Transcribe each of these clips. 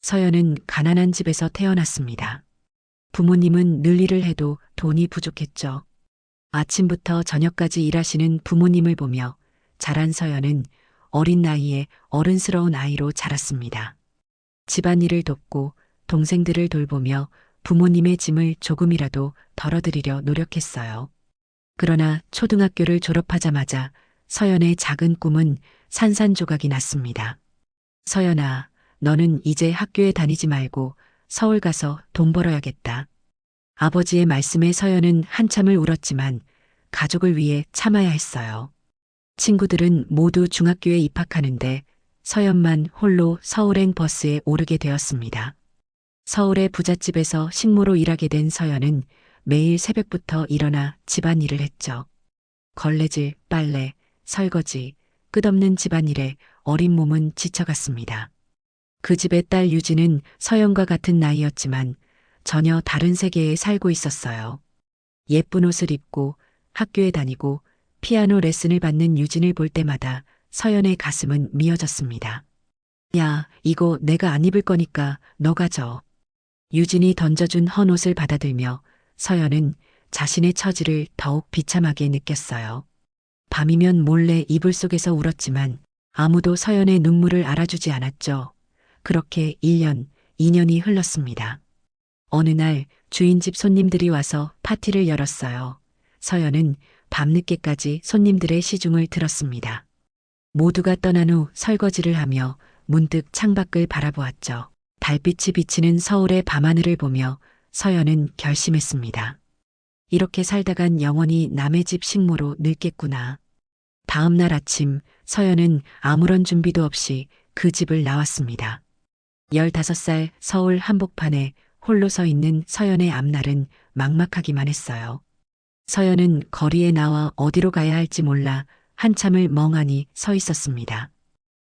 서연은 가난한 집에서 태어났습니다. 부모님은 늘 일을 해도 돈이 부족했죠. 아침부터 저녁까지 일하시는 부모님을 보며 자란 서연은 어린 나이에 어른스러운 아이로 자랐습니다. 집안일을 돕고 동생들을 돌보며 부모님의 짐을 조금이라도 덜어드리려 노력했어요. 그러나 초등학교를 졸업하자마자 서연의 작은 꿈은 산산조각이 났습니다. 서연아, 너는 이제 학교에 다니지 말고 서울 가서 돈 벌어야겠다. 아버지의 말씀에 서연은 한참을 울었지만 가족을 위해 참아야 했어요. 친구들은 모두 중학교에 입학하는데 서연만 홀로 서울행 버스에 오르게 되었습니다. 서울의 부잣집에서 식모로 일하게 된 서연은 매일 새벽부터 일어나 집안일을 했죠. 걸레질, 빨래, 설거지, 끝없는 집안일에 어린 몸은 지쳐갔습니다. 그 집의 딸 유진은 서연과 같은 나이였지만 전혀 다른 세계에 살고 있었어요. 예쁜 옷을 입고 학교에 다니고 피아노 레슨을 받는 유진을 볼 때마다 서연의 가슴은 미어졌습니다. 야, 이거 내가 안 입을 거니까 너 가져. 유진이 던져준 헌 옷을 받아들며 서연은 자신의 처지를 더욱 비참하게 느꼈어요. 밤이면 몰래 이불 속에서 울었지만 아무도 서연의 눈물을 알아주지 않았죠. 그렇게 1년, 2년이 흘렀습니다. 어느 날 주인집 손님들이 와서 파티를 열었어요. 서연은 밤늦게까지 손님들의 시중을 들었습니다. 모두가 떠난 후 설거지를 하며 문득 창밖을 바라보았죠. 달빛이 비치는 서울의 밤하늘을 보며 서연은 결심했습니다. 이렇게 살다간 영원히 남의 집 식모로 늙겠구나. 다음 날 아침 서연은 아무런 준비도 없이 그 집을 나왔습니다. 15살 서울 한복판에 홀로 서 있는 서연의 앞날은 막막하기만 했어요. 서연은 거리에 나와 어디로 가야 할지 몰라 한참을 멍하니 서 있었습니다.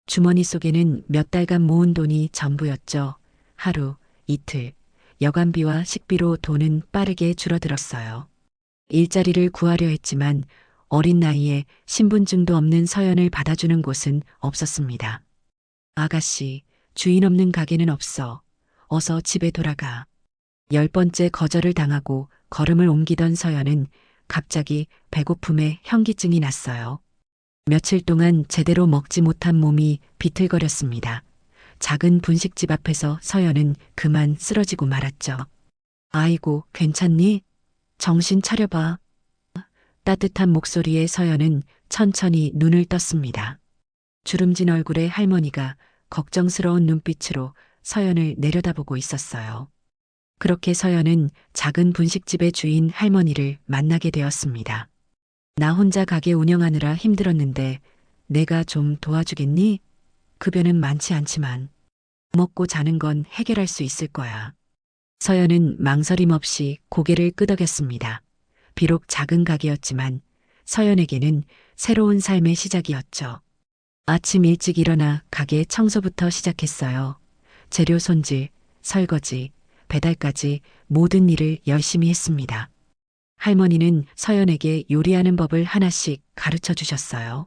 주머니 속에는 몇 달간 모은 돈이 전부였죠. 하루, 이틀, 여간비와 식비로 돈은 빠르게 줄어들었어요. 일자리를 구하려 했지만 어린 나이에 신분증도 없는 서연을 받아주는 곳은 없었습니다. 아가씨, 주인 없는 가게는 없어. 어서 집에 돌아가. 10번째 거절을 당하고 걸음을 옮기던 서연은 갑자기 배고픔에 현기증이 났어요. 며칠 동안 제대로 먹지 못한 몸이 비틀거렸습니다. 작은 분식집 앞에서 서연은 그만 쓰러지고 말았죠. 아이고, 괜찮니? 정신 차려봐. 따뜻한 목소리에 서연은 천천히 눈을 떴습니다. 주름진 얼굴의 할머니가 걱정스러운 눈빛으로 서연을 내려다보고 있었어요. 그렇게 서연은 작은 분식집의 주인 할머니를 만나게 되었습니다. 나 혼자 가게 운영하느라 힘들었는데 내가 좀 도와주겠니? 급여는 많지 않지만 먹고 자는 건 해결할 수 있을 거야. 서연은 망설임 없이 고개를 끄덕였습니다. 비록 작은 가게였지만 서연에게는 새로운 삶의 시작이었죠. 아침 일찍 일어나 가게 청소부터 시작했어요. 재료 손질, 설거지, 배달까지 모든 일을 열심히 했습니다. 할머니는 서연에게 요리하는 법을 하나씩 가르쳐 주셨어요.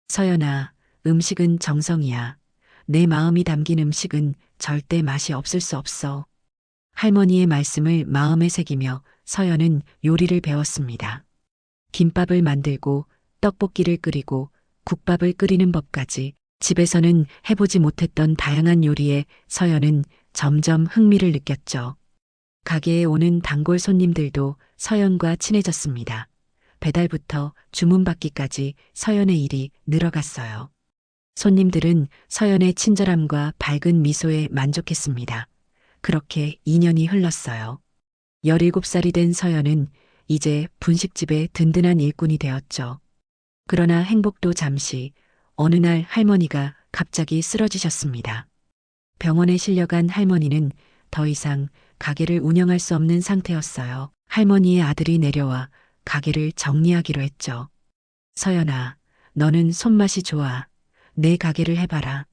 서연아, 음식은 정성이야. 내 마음이 담긴 음식은 절대 맛이 없을 수 없어. 할머니의 말씀을 마음에 새기며 서연은 요리를 배웠습니다. 김밥을 만들고 떡볶이를 끓이고 국밥을 끓이는 법까지 집에서는 해보지 못했던 다양한 요리에 서연은 점점 흥미를 느꼈죠. 가게에 오는 단골 손님들도 서연과 친해졌습니다. 배달부터 주문받기까지 서연의 일이 늘어갔어요. 손님들은 서연의 친절함과 밝은 미소에 만족했습니다. 그렇게 2년이 흘렀어요. 17살이 된 서연은 이제 분식집의 든든한 일꾼이 되었죠. 그러나 행복도 잠시 어느 날 할머니가 갑자기 쓰러지셨습니다. 병원에 실려간 할머니는 더 이상 가게를 운영할 수 없는 상태였어요. 할머니의 아들이 내려와 가게를 정리하기로 했죠. 서연아, 너는 손맛이 좋아. 내 가게를 해봐라.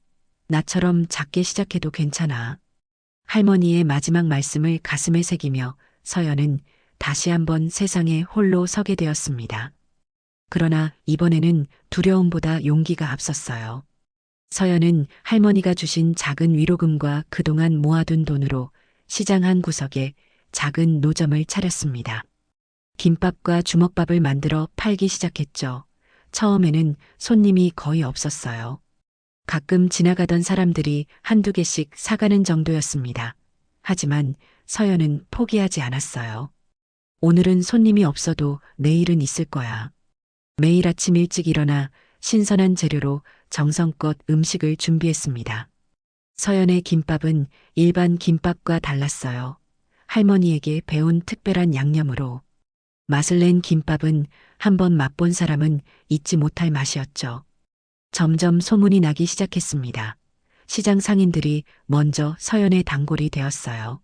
나처럼 작게 시작해도 괜찮아. 할머니의 마지막 말씀을 가슴에 새기며 서연은 다시 한번 세상에 홀로 서게 되었습니다. 그러나 이번에는 두려움보다 용기가 앞섰어요. 서연은 할머니가 주신 작은 위로금과 그동안 모아둔 돈으로 시장 한 구석에 작은 노점을 차렸습니다. 김밥과 주먹밥을 만들어 팔기 시작했죠. 처음에는 손님이 거의 없었어요. 가끔 지나가던 사람들이 한두 개씩 사가는 정도였습니다. 하지만 서연은 포기하지 않았어요. 오늘은 손님이 없어도 내일은 있을 거야. 매일 아침 일찍 일어나 신선한 재료로 정성껏 음식을 준비했습니다. 서연의 김밥은 일반 김밥과 달랐어요. 할머니에게 배운 특별한 양념으로. 맛을 낸 김밥은 한번 맛본 사람은 잊지 못할 맛이었죠. 점점 소문이 나기 시작했습니다. 시장 상인들이 먼저 서연의 단골이 되었어요.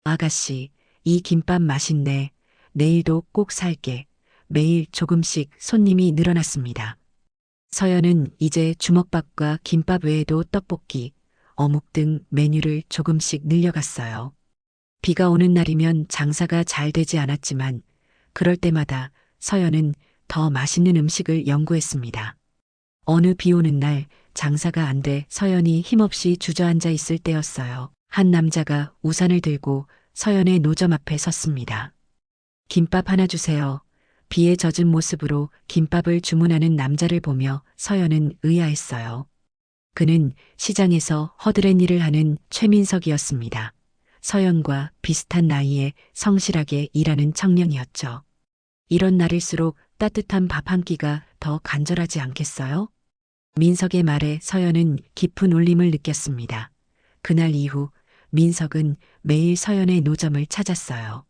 아가씨, 이 김밥 맛있네. 내일도 꼭 살게. 매일 조금씩 손님이 늘어났습니다. 서연은 이제 주먹밥과 김밥 외에도 떡볶이, 어묵 등 메뉴를 조금씩 늘려갔어요. 비가 오는 날이면 장사가 잘 되지 않았지만 그럴 때마다 서연은 더 맛있는 음식을 연구했습니다. 어느 비 오는 날 장사가 안 돼 서연이 힘없이 주저앉아 있을 때였어요. 한 남자가 우산을 들고 서연의 노점 앞에 섰습니다. 김밥 하나 주세요. 비에 젖은 모습으로 김밥을 주문하는 남자를 보며 서연은 의아했어요. 그는 시장에서 허드렛 일을 하는 최민석이었습니다. 서연과 비슷한 나이에 성실하게 일하는 청년이었죠. 이런 날일수록 따뜻한 밥 한 끼가 더 간절하지 않겠어요? 민석의 말에 서연은 깊은 울림을 느꼈습니다. 그날 이후 민석은 매일 서연의 노점을 찾았어요.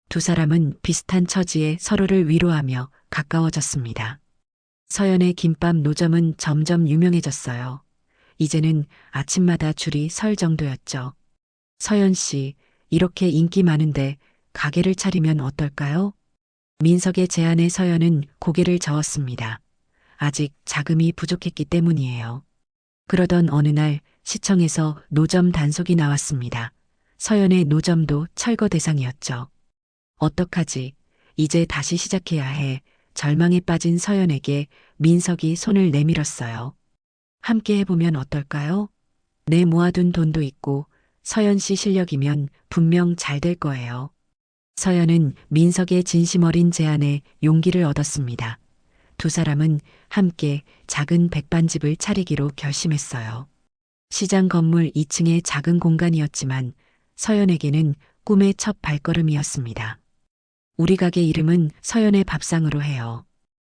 두 사람은 비슷한 처지에 서로를 위로하며 가까워졌습니다. 서연의 김밥 노점은 점점 유명해졌어요. 이제는 아침마다 줄이 설 정도였죠. 서연 씨, 이렇게 인기 많은데 가게를 차리면 어떨까요? 민석의 제안에 서연은 고개를 저었습니다. 아직 자금이 부족했기 때문이에요. 그러던 어느 날 시청에서 노점 단속이 나왔습니다. 서연의 노점도 철거 대상이었죠. 어떡하지? 이제 다시 시작해야 해. 절망에 빠진 서연에게 민석이 손을 내밀었어요. 함께 해보면 어떨까요? 내 모아둔 돈도 있고 서연 씨 실력이면 분명 잘 될 거예요. 서연은 민석의 진심 어린 제안에 용기를 얻었습니다. 두 사람은 함께 작은 백반집을 차리기로 결심했어요. 시장 건물 2층의 작은 공간이었지만 서연에게는 꿈의 첫 발걸음이었습니다. 우리 가게 이름은 서연의 밥상으로 해요.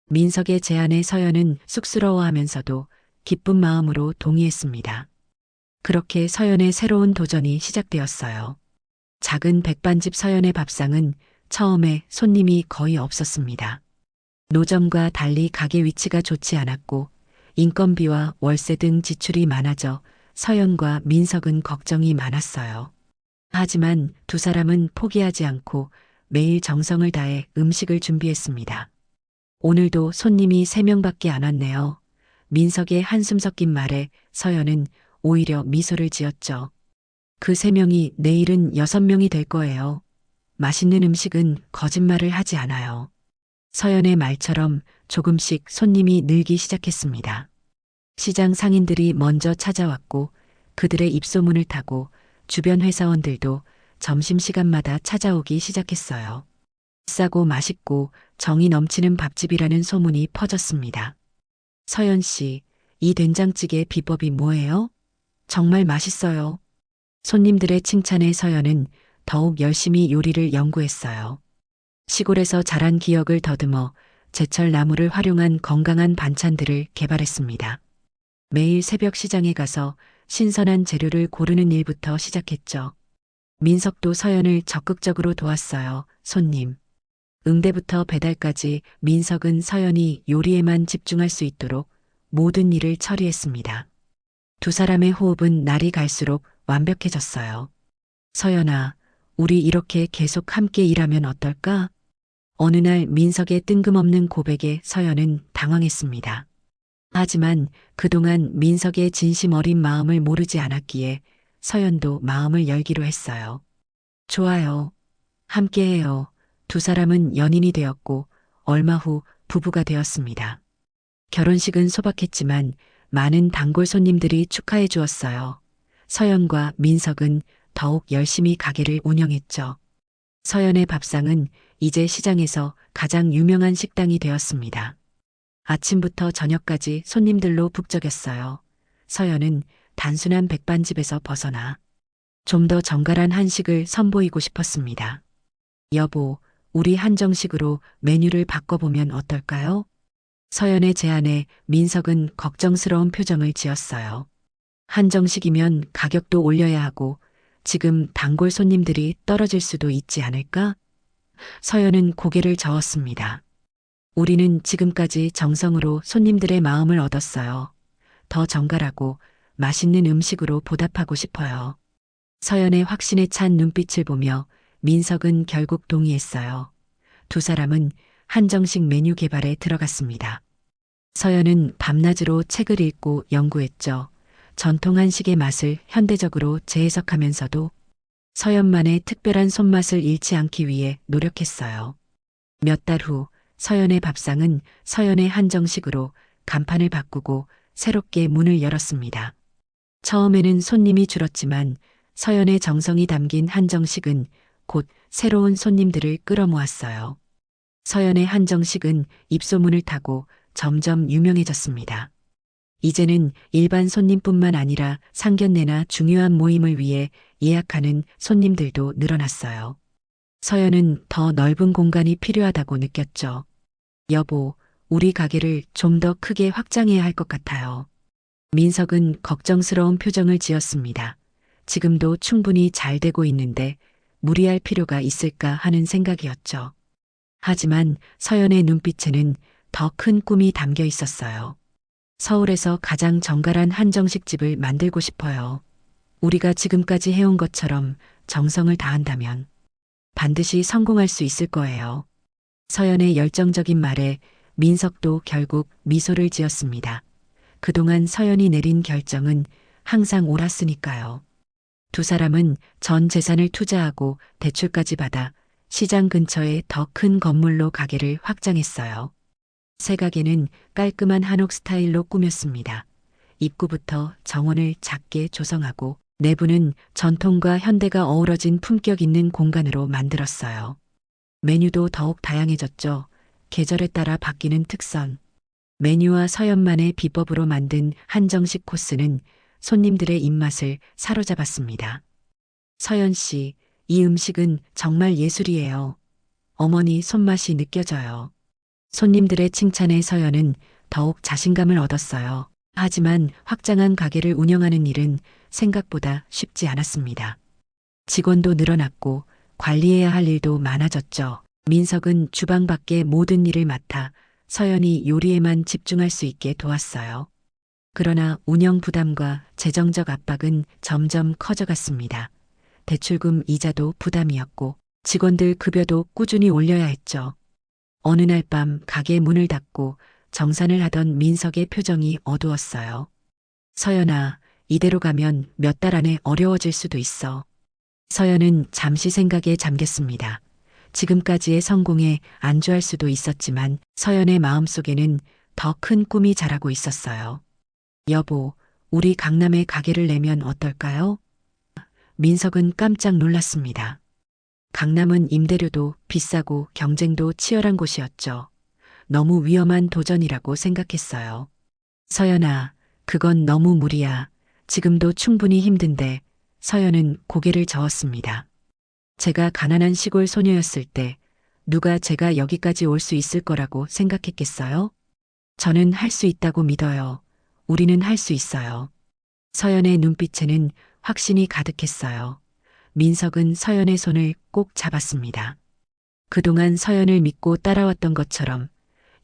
민석의 제안에 서연은 쑥스러워하면서도 기쁜 마음으로 동의했습니다. 그렇게 서연의 새로운 도전이 시작되었어요. 작은 백반집 서연의 밥상은 처음에 손님이 거의 없었습니다. 노점과 달리 가게 위치가 좋지 않았고 인건비와 월세 등 지출이 많아져 서연과 민석은 걱정이 많았어요. 하지만 두 사람은 포기하지 않고 매일 정성을 다해 음식을 준비했습니다. 오늘도 손님이 3명밖에 안 왔네요. 민석의 한숨 섞인 말에 서연은 오히려 미소를 지었죠. 그 3명이 내일은 6명이 될 거예요. 맛있는 음식은 거짓말을 하지 않아요. 서연의 말처럼 조금씩 손님이 늘기 시작했습니다. 시장 상인들이 먼저 찾아왔고 그들의 입소문을 타고 주변 회사원들도 점심시간마다 찾아오기 시작했어요. 싸고 맛있고 정이 넘치는 밥집이라는 소문이 퍼졌습니다. 서연 씨, 이 된장찌개 비법이 뭐예요? 정말 맛있어요. 손님들의 칭찬에 서연은 더욱 열심히 요리를 연구했어요. 시골에서 자란 기억을 더듬어 제철 나물을 활용한 건강한 반찬들을 개발했습니다. 매일 새벽 시장에 가서 신선한 재료를 고르는 일부터 시작했죠. 민석도 서연을 적극적으로 도왔어요. 손님. 응대부터 배달까지 민석은 서연이 요리에만 집중할 수 있도록 모든 일을 처리했습니다. 두 사람의 호흡은 날이 갈수록 완벽해졌어요. 서연아, 우리 이렇게 계속 함께 일하면 어떨까? 어느 날 민석의 뜬금없는 고백에 서연은 당황했습니다. 하지만 그동안 민석의 진심 어린 마음을 모르지 않았기에 서연도 마음을 열기로 했어요. 좋아요. 함께해요. 두 사람은 연인이 되었고 얼마 후 부부가 되었습니다. 결혼식은 소박했지만 많은 단골 손님들이 축하해 주었어요. 서연과 민석은 더욱 열심히 가게를 운영했죠. 서연의 밥상은 이제 시장에서 가장 유명한 식당이 되었습니다. 아침부터 저녁까지 손님들로 북적였어요. 서연은 단순한 백반집에서 벗어나 좀 더 정갈한 한식을 선보이고 싶었습니다. 여보, 우리 한정식으로 메뉴를 바꿔보면 어떨까요? 서연의 제안에 민석은 걱정스러운 표정을 지었어요. 한정식이면 가격도 올려야 하고 지금 단골 손님들이 떨어질 수도 있지 않을까? 서연은 고개를 저었습니다. 우리는 지금까지 정성으로 손님들의 마음을 얻었어요. 더 정갈하고 맛있는 음식으로 보답하고 싶어요. 서연의 확신에 찬 눈빛을 보며 민석은 결국 동의했어요. 두 사람은 한정식 메뉴 개발에 들어갔습니다. 서연은 밤낮으로 책을 읽고 연구했죠. 전통 한식의 맛을 현대적으로 재해석하면서도 서연만의 특별한 손맛을 잃지 않기 위해 노력했어요. 몇 달 후 서연의 밥상은 서연의 한정식으로 간판을 바꾸고 새롭게 문을 열었습니다. 처음에는 손님이 줄었지만 서연의 정성이 담긴 한정식은 곧 새로운 손님들을 끌어모았어요. 서연의 한정식은 입소문을 타고 점점 유명해졌습니다. 이제는 일반 손님뿐만 아니라 상견례나 중요한 모임을 위해 예약하는 손님들도 늘어났어요. 서연은 더 넓은 공간이 필요하다고 느꼈죠. 여보, 우리 가게를 좀 더 크게 확장해야 할 것 같아요. 민석은 걱정스러운 표정을 지었습니다. 지금도 충분히 잘 되고 있는데 무리할 필요가 있을까 하는 생각이었죠. 하지만 서연의 눈빛에는 더 큰 꿈이 담겨 있었어요. 서울에서 가장 정갈한 한정식집을 만들고 싶어요. 우리가 지금까지 해온 것처럼 정성을 다한다면 반드시 성공할 수 있을 거예요. 서연의 열정적인 말에 민석도 결국 미소를 지었습니다. 그동안 서연이 내린 결정은 항상 옳았으니까요. 두 사람은 전 재산을 투자하고 대출까지 받아 시장 근처에 더 큰 건물로 가게를 확장했어요. 새 가게는 깔끔한 한옥 스타일로 꾸몄습니다. 입구부터 정원을 작게 조성하고 내부는 전통과 현대가 어우러진 품격 있는 공간으로 만들었어요. 메뉴도 더욱 다양해졌죠. 계절에 따라 바뀌는 특선. 메뉴와 서연만의 비법으로 만든 한정식 코스는 손님들의 입맛을 사로잡았습니다. 서연 씨, 이 음식은 정말 예술이에요. 어머니 손맛이 느껴져요. 손님들의 칭찬에 서연은 더욱 자신감을 얻었어요. 하지만 확장한 가게를 운영하는 일은 생각보다 쉽지 않았습니다. 직원도 늘어났고 관리해야 할 일도 많아졌죠. 민석은 주방 밖의 모든 일을 맡아 서연이 요리에만 집중할 수 있게 도왔어요. 그러나 운영 부담과 재정적 압박은 점점 커져갔습니다. 대출금 이자도 부담이었고 직원들 급여도 꾸준히 올려야 했죠. 어느 날 밤 가게 문을 닫고 정산을 하던 민석의 표정이 어두웠어요. 서연아, 이대로 가면 몇 달 안에 어려워질 수도 있어. 서연은 잠시 생각에 잠겼습니다. 지금까지의 성공에 안주할 수도 있었지만 서연의 마음속에는 더 큰 꿈이 자라고 있었어요. 여보, 우리 강남에 가게를 내면 어떨까요? 민석은 깜짝 놀랐습니다. 강남은 임대료도 비싸고 경쟁도 치열한 곳이었죠. 너무 위험한 도전이라고 생각했어요. 서연아, 그건 너무 무리야. 지금도 충분히 힘든데. 서연은 고개를 저었습니다. 제가 가난한 시골 소녀였을 때 누가 제가 여기까지 올 수 있을 거라고 생각했겠어요? 저는 할 수 있다고 믿어요. 우리는 할 수 있어요. 서연의 눈빛에는 확신이 가득했어요. 민석은 서연의 손을 꼭 잡았습니다. 그동안 서연을 믿고 따라왔던 것처럼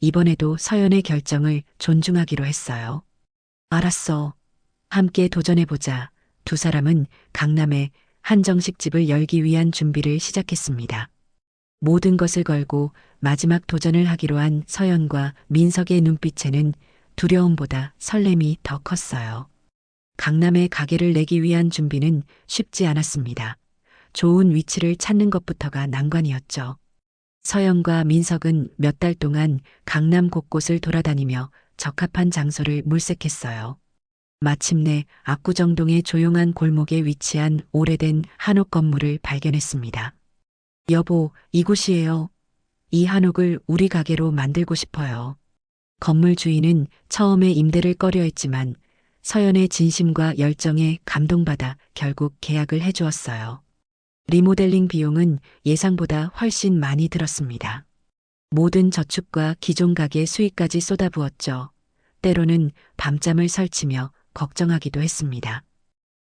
이번에도 서연의 결정을 존중하기로 했어요. 알았어. 함께 도전해보자. 두 사람은 강남에 한정식 집을 열기 위한 준비를 시작했습니다. 모든 것을 걸고 마지막 도전을 하기로 한 서연과 민석의 눈빛에는 두려움보다 설렘이 더 컸어요. 강남에 가게를 내기 위한 준비는 쉽지 않았습니다. 좋은 위치를 찾는 것부터가 난관이었죠. 서연과 민석은 몇 달 동안 강남 곳곳을 돌아다니며 적합한 장소를 물색했어요. 마침내 압구정동의 조용한 골목에 위치한 오래된 한옥 건물을 발견했습니다. 여보, 이곳이에요. 이 한옥을 우리 가게로 만들고 싶어요. 건물 주인은 처음에 임대를 꺼려했지만 서연의 진심과 열정에 감동받아 결국 계약을 해주었어요. 리모델링 비용은 예상보다 훨씬 많이 들었습니다. 모든 저축과 기존 가게 수익까지 쏟아부었죠. 때로는 밤잠을 설치며 걱정하기도 했습니다.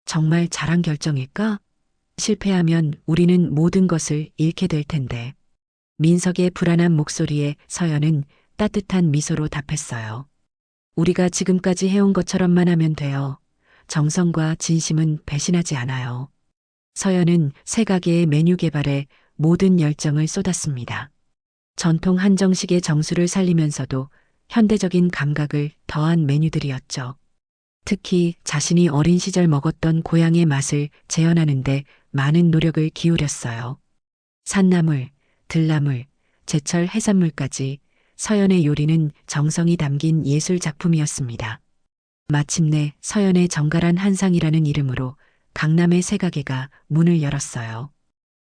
정말 잘한 결정일까? 실패하면 우리는 모든 것을 잃게 될 텐데. 민석의 불안한 목소리에 서연은 따뜻한 미소로 답했어요. 우리가 지금까지 해온 것처럼만 하면 돼요. 정성과 진심은 배신하지 않아요. 서연은 새 가게의 메뉴 개발에 모든 열정을 쏟았습니다. 전통 한정식의 정수를 살리면서도 현대적인 감각을 더한 메뉴들이었죠. 특히 자신이 어린 시절 먹었던 고향의 맛을 재현하는데 많은 노력을 기울였어요. 산나물, 들나물, 제철 해산물까지 서연의 요리는 정성이 담긴 예술 작품이었습니다. 마침내 서연의 정갈한 한상이라는 이름으로 강남의 새 가게가 문을 열었어요.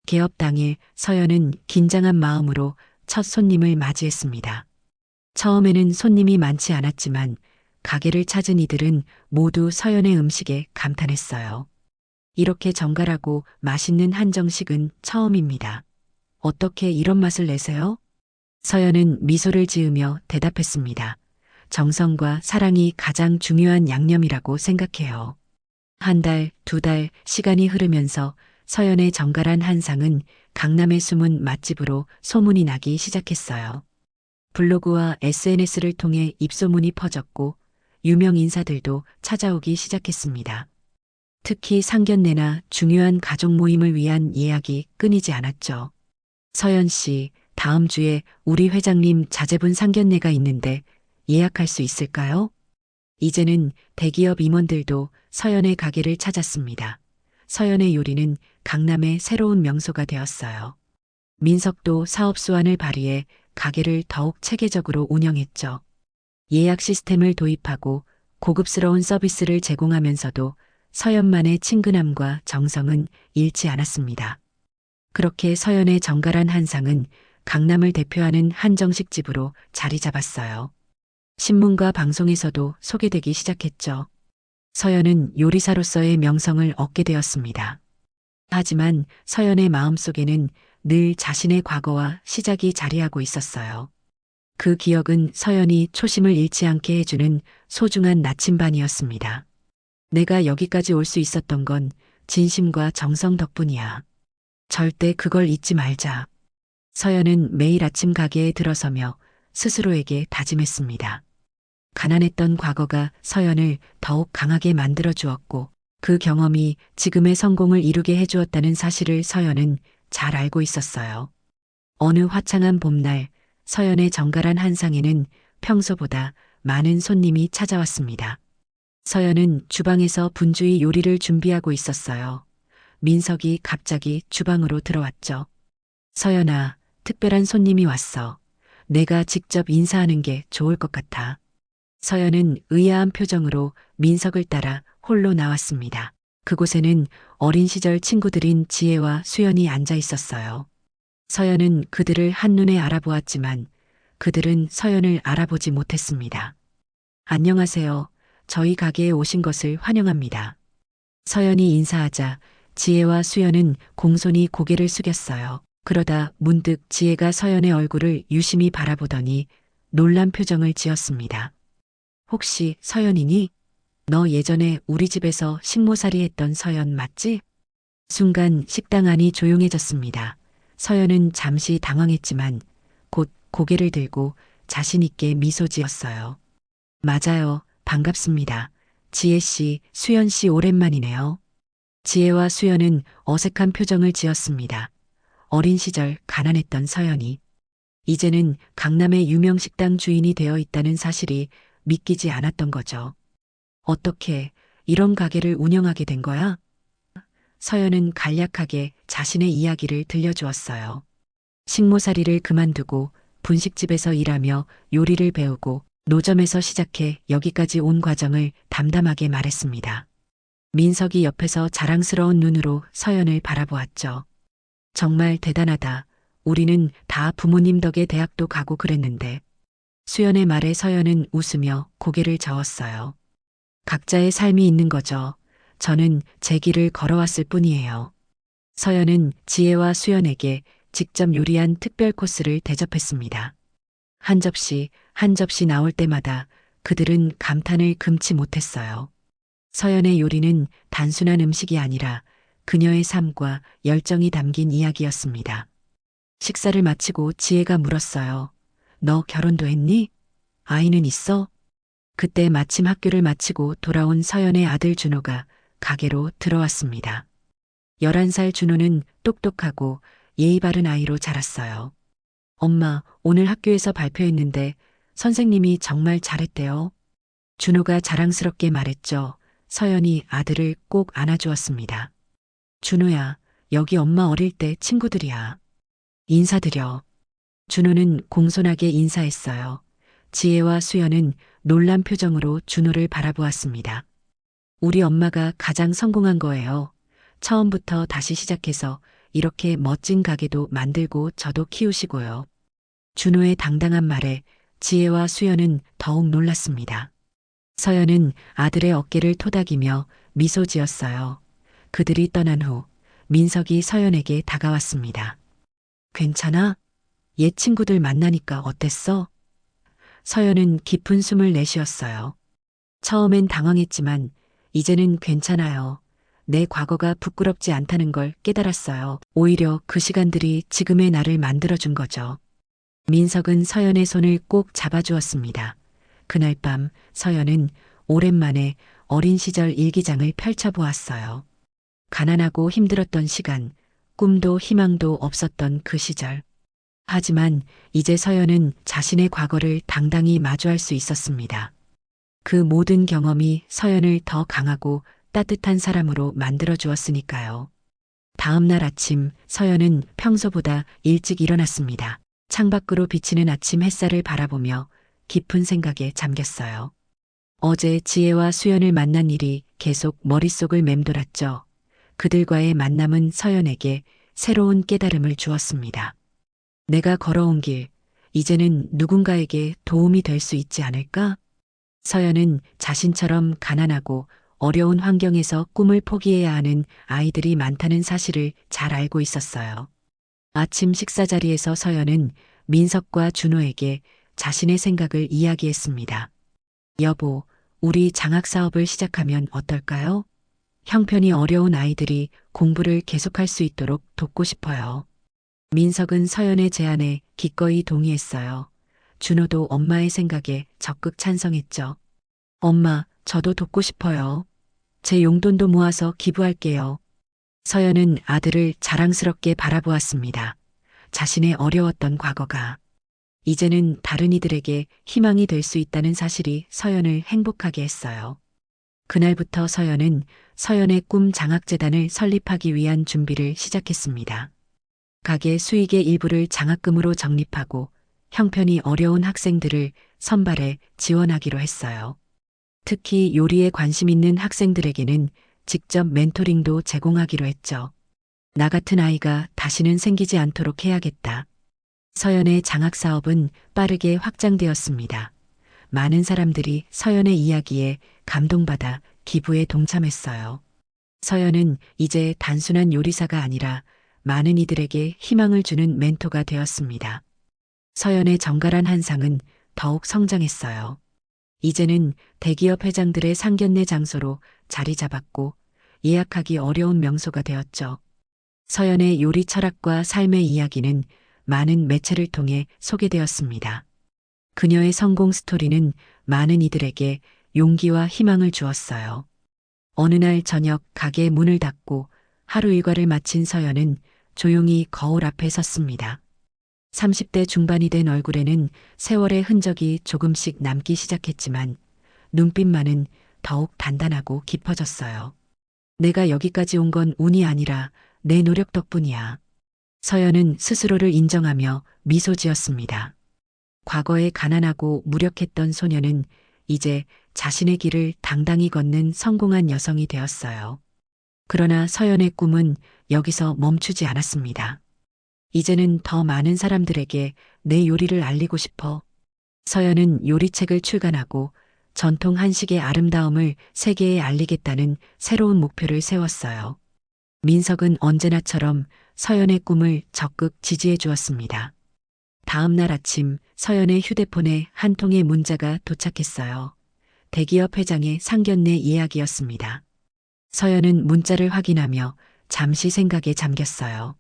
개업 당일 서연은 긴장한 마음으로 첫 손님을 맞이했습니다. 처음에는 손님이 많지 않았지만 가게를 찾은 이들은 모두 서연의 음식에 감탄했어요. 이렇게 정갈하고 맛있는 한정식은 처음입니다. 어떻게 이런 맛을 내세요? 서연은 미소를 지으며 대답했습니다. 정성과 사랑이 가장 중요한 양념이라고 생각해요. 한 달, 두 달 시간이 흐르면서 서연의 정갈한 한상은 강남의 숨은 맛집으로 소문이 나기 시작했어요. 블로그와 SNS를 통해 입소문이 퍼졌고 유명 인사들도 찾아오기 시작했습니다. 특히 상견례나 중요한 가족 모임을 위한 예약이 끊이지 않았죠. 서연 씨, 다음 주에 우리 회장님 자제분 상견례가 있는데 예약할 수 있을까요? 이제는 대기업 임원들도 서연의 가게를 찾았습니다. 서연의 요리는 강남의 새로운 명소가 되었어요. 민석도 사업 수완을 발휘해 가게를 더욱 체계적으로 운영했죠. 예약 시스템을 도입하고 고급스러운 서비스를 제공하면서도 서연만의 친근함과 정성은 잃지 않았습니다. 그렇게 서연의 정갈한 한상은 강남을 대표하는 한정식집으로 자리 잡았어요. 신문과 방송에서도 소개되기 시작했죠. 서연은 요리사로서의 명성을 얻게 되었습니다. 하지만 서연의 마음속에는 늘 자신의 과거와 시작이 자리하고 있었어요. 그 기억은 서연이 초심을 잃지 않게 해주는 소중한 나침반이었습니다. 내가 여기까지 올 수 있었던 건 진심과 정성 덕분이야. 절대 그걸 잊지 말자. 서연은 매일 아침 가게에 들어서며 스스로에게 다짐했습니다. 가난했던 과거가 서연을 더욱 강하게 만들어 주었고 그 경험이 지금의 성공을 이루게 해주었다는 사실을 서연은 잘 알고 있었어요. 어느 화창한 봄날 서연의 정갈한 한상에는 평소보다 많은 손님이 찾아왔습니다. 서연은 주방에서 분주히 요리를 준비하고 있었어요. 민석이 갑자기 주방으로 들어왔죠. 서연아, 특별한 손님이 왔어. 내가 직접 인사하는 게 좋을 것 같아. 서연은 의아한 표정으로 민석을 따라 홀로 나왔습니다. 그곳에는 어린 시절 친구들인 지혜와 수연이 앉아 있었어요. 서연은 그들을 한눈에 알아보았지만 그들은 서연을 알아보지 못했습니다. 안녕하세요. 저희 가게에 오신 것을 환영합니다. 서연이 인사하자 지혜와 수연은 공손히 고개를 숙였어요. 그러다 문득 지혜가 서연의 얼굴을 유심히 바라보더니 놀란 표정을 지었습니다. 혹시 서연이니? 너 예전에 우리 집에서 식모살이 했던 서연 맞지? 순간 식당 안이 조용해졌습니다. 서연은 잠시 당황했지만 곧 고개를 들고 자신 있게 미소 지었어요. 맞아요. 반갑습니다. 지혜 씨, 수연 씨 오랜만이네요. 지혜와 수연은 어색한 표정을 지었습니다. 어린 시절 가난했던 서연이 이제는 강남의 유명 식당 주인이 되어 있다는 사실이 믿기지 않았던 거죠. 어떻게 이런 가게를 운영하게 된 거야? 서연은 간략하게 자신의 이야기를 들려주었어요. 식모살이를 그만두고 분식집에서 일하며 요리를 배우고 노점에서 시작해 여기까지 온 과정을 담담하게 말했습니다. 민석이 옆에서 자랑스러운 눈으로 서연을 바라보았죠. 정말 대단하다. 우리는 다 부모님 덕에 대학도 가고 그랬는데. 수연의 말에 서연은 웃으며 고개를 저었어요. 각자의 삶이 있는 거죠. 저는 제 길을 걸어왔을 뿐이에요. 서연은 지혜와 수연에게 직접 요리한 특별 코스를 대접했습니다. 한 접시, 한 접시 나올 때마다 그들은 감탄을 금치 못했어요. 서연의 요리는 단순한 음식이 아니라 그녀의 삶과 열정이 담긴 이야기였습니다. 식사를 마치고 지혜가 물었어요. 너 결혼도 했니? 아이는 있어? 그때 마침 학교를 마치고 돌아온 서연의 아들 준호가 가게로 들어왔습니다. 11살 준호는 똑똑하고 예의 바른 아이로 자랐어요. 엄마, 오늘 학교에서 발표했는데 선생님이 정말 잘했대요. 준호가 자랑스럽게 말했죠. 서연이 아들을 꼭 안아주었습니다. 준호야, 여기 엄마 어릴 때 친구들이야. 인사드려. 준호는 공손하게 인사했어요. 지혜와 수연은 놀란 표정으로 준호를 바라보았습니다. 우리 엄마가 가장 성공한 거예요. 처음부터 다시 시작해서 이렇게 멋진 가게도 만들고 저도 키우시고요. 준호의 당당한 말에 지혜와 수연은 더욱 놀랐습니다. 서연은 아들의 어깨를 토닥이며 미소 지었어요. 그들이 떠난 후 민석이 서연에게 다가왔습니다. 괜찮아? 옛 친구들 만나니까 어땠어? 서연은 깊은 숨을 내쉬었어요. 처음엔 당황했지만 이제는 괜찮아요. 내 과거가 부끄럽지 않다는 걸 깨달았어요. 오히려 그 시간들이 지금의 나를 만들어준 거죠. 민석은 서연의 손을 꼭 잡아주었습니다. 그날 밤 서연은 오랜만에 어린 시절 일기장을 펼쳐보았어요. 가난하고 힘들었던 시간, 꿈도 희망도 없었던 그 시절. 하지만 이제 서연은 자신의 과거를 당당히 마주할 수 있었습니다. 그 모든 경험이 서연을 더 강하고 따뜻한 사람으로 만들어 주었으니까요. 다음 날 아침 서연은 평소보다 일찍 일어났습니다. 창밖으로 비치는 아침 햇살을 바라보며 깊은 생각에 잠겼어요. 어제 지혜와 수연을 만난 일이 계속 머릿속을 맴돌았죠. 그들과의 만남은 서연에게 새로운 깨달음을 주었습니다. 내가 걸어온 길, 이제는 누군가에게 도움이 될 수 있지 않을까? 서연은 자신처럼 가난하고 어려운 환경에서 꿈을 포기해야 하는 아이들이 많다는 사실을 잘 알고 있었어요. 아침 식사 자리에서 서연은 민석과 준호에게 자신의 생각을 이야기했습니다. 여보, 우리 장학 사업을 시작하면 어떨까요? 형편이 어려운 아이들이 공부를 계속할 수 있도록 돕고 싶어요. 민석은 서연의 제안에 기꺼이 동의했어요. 준호도 엄마의 생각에 적극 찬성했죠. 엄마, 저도 돕고 싶어요. 제 용돈도 모아서 기부할게요. 서연은 아들을 자랑스럽게 바라보았습니다. 자신의 어려웠던 과거가 이제는 다른 이들에게 희망이 될 수 있다는 사실이 서연을 행복하게 했어요. 그날부터 서연은 서연의 꿈 장학재단을 설립하기 위한 준비를 시작했습니다. 가게 수익의 일부를 장학금으로 적립하고 형편이 어려운 학생들을 선발해 지원하기로 했어요. 특히 요리에 관심 있는 학생들에게는 직접 멘토링도 제공하기로 했죠. 나 같은 아이가 다시는 생기지 않도록 해야겠다. 서연의 장학 사업은 빠르게 확장되었습니다. 많은 사람들이 서연의 이야기에 감동받아 기부에 동참했어요. 서연은 이제 단순한 요리사가 아니라 많은 이들에게 희망을 주는 멘토가 되었습니다. 서연의 정갈한 한상은 더욱 성장했어요. 이제는 대기업 회장들의 상견례 장소로 자리 잡았고 예약하기 어려운 명소가 되었죠. 서연의 요리 철학과 삶의 이야기는 많은 매체를 통해 소개되었습니다. 그녀의 성공 스토리는 많은 이들에게 용기와 희망을 주었어요. 어느 날 저녁 가게 문을 닫고 하루 일과를 마친 서연은 조용히 거울 앞에 섰습니다. 30대 중반이 된 얼굴에는 세월의 흔적이 조금씩 남기 시작했지만 눈빛만은 더욱 단단하고 깊어졌어요. 내가 여기까지 온 건 운이 아니라 내 노력 덕분이야. 서연은 스스로를 인정하며 미소 지었습니다. 과거에 가난하고 무력했던 소녀는 이제 자신의 길을 당당히 걷는 성공한 여성이 되었어요. 그러나 서연의 꿈은 여기서 멈추지 않았습니다. 이제는 더 많은 사람들에게 내 요리를 알리고 싶어. 서연은 요리책을 출간하고 전통 한식의 아름다움을 세계에 알리겠다는 새로운 목표를 세웠어요. 민석은 언제나처럼 서연의 꿈을 적극 지지해 주었습니다. 다음 날 아침 서연의 휴대폰에 한 통의 문자가 도착했어요. 대기업 회장의 상견례 예약이었습니다. 서연은 문자를 확인하며 잠시 생각에 잠겼어요.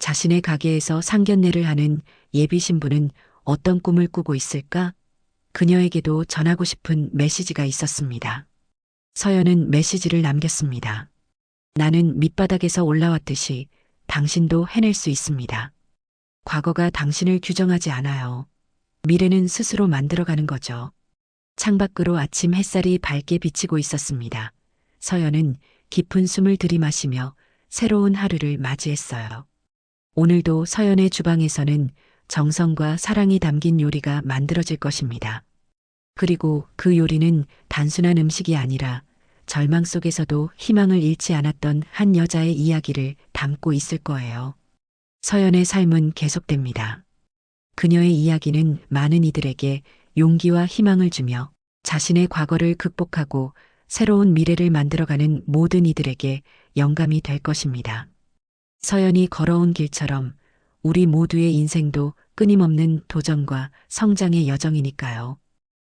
자신의 가게에서 상견례를 하는 예비 신부는 어떤 꿈을 꾸고 있을까? 그녀에게도 전하고 싶은 메시지가 있었습니다. 서연은 메시지를 남겼습니다. 나는 밑바닥에서 올라왔듯이 당신도 해낼 수 있습니다. 과거가 당신을 규정하지 않아요. 미래는 스스로 만들어가는 거죠. 창밖으로 아침 햇살이 밝게 비치고 있었습니다. 서연은 깊은 숨을 들이마시며 새로운 하루를 맞이했어요. 오늘도 서연의 주방에서는 정성과 사랑이 담긴 요리가 만들어질 것입니다. 그리고 그 요리는 단순한 음식이 아니라 절망 속에서도 희망을 잃지 않았던 한 여자의 이야기를 담고 있을 거예요. 서연의 삶은 계속됩니다. 그녀의 이야기는 많은 이들에게 용기와 희망을 주며 자신의 과거를 극복하고 새로운 미래를 만들어가는 모든 이들에게 영감이 될 것입니다. 서연이 걸어온 길처럼 우리 모두의 인생도 끊임없는 도전과 성장의 여정이니까요.